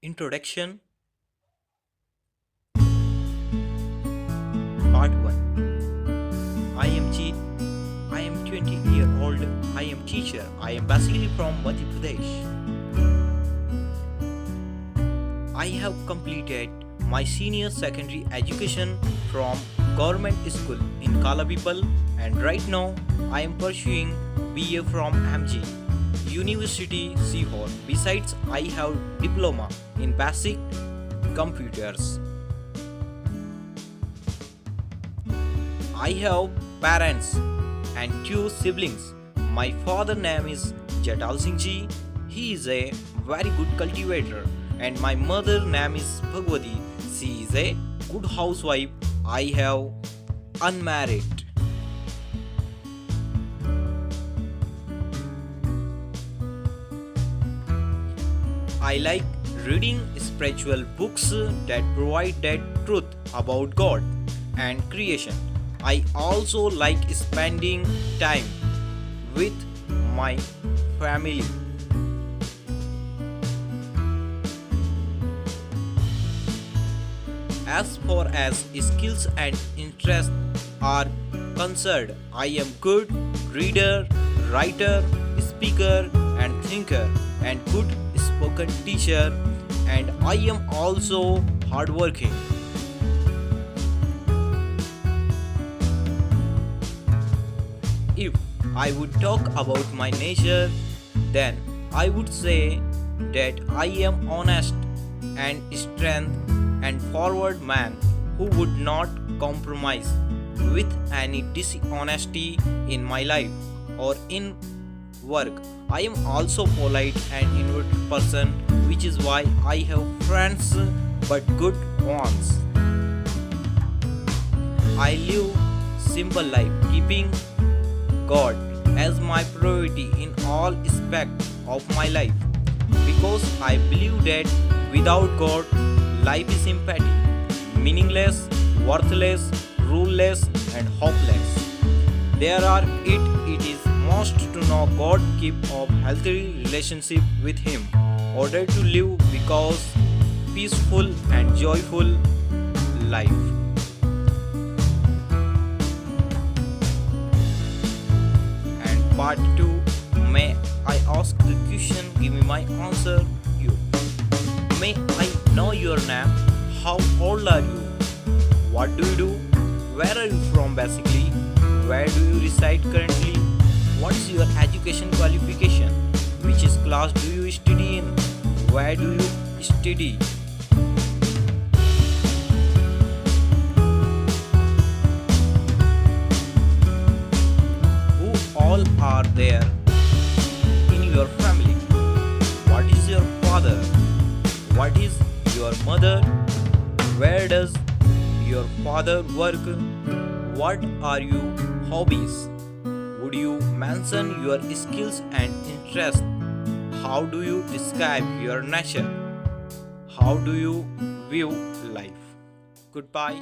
Introduction Part 1. I am Jeet. I am 20-year-old. I am teacher. I am basically from Madhya Pradesh. I have completed my senior secondary education from government school in Kalabipal, and right now I am pursuing BA from MG University Sihor. Besides, I have diploma in basic computers. I have parents and two siblings. My father name is Jatal Singh Ji. He is a very good cultivator, and my mother name is Bhagwati. She is a good housewife. I have unmarried. I like reading spiritual books that provide that truth about God and creation. I also like spending time with my family. As far as skills and interests are concerned, I am good reader, writer, speaker and thinker, and good spoken teacher, and I am also hardworking. If I would talk about my nature, then I would say that I am honest and strength and forward man who would not compromise with any dishonesty in my life or in work. I am also polite and introverted person, which is why I have friends but good ones. I live simple life, keeping God as my priority in all aspects of my life, because I believe that without God, life is empty, meaningless, worthless, ruleless, and hopeless. It is most to know God, keep a healthy relationship with Him, order to live because peaceful and joyful life. And part 2, may I ask the question, give me my answer, you. May I know your name? How old are you? What do you do? Where are you from basically? Where do you reside currently? What's your education qualification? Which is class do you study in? Where do you study? Who all are there in your family? What is your father? What is your mother? Where does your father work? What are your hobbies? Would you mention your skills and interests? How do you describe your nature? How do you view life? Goodbye.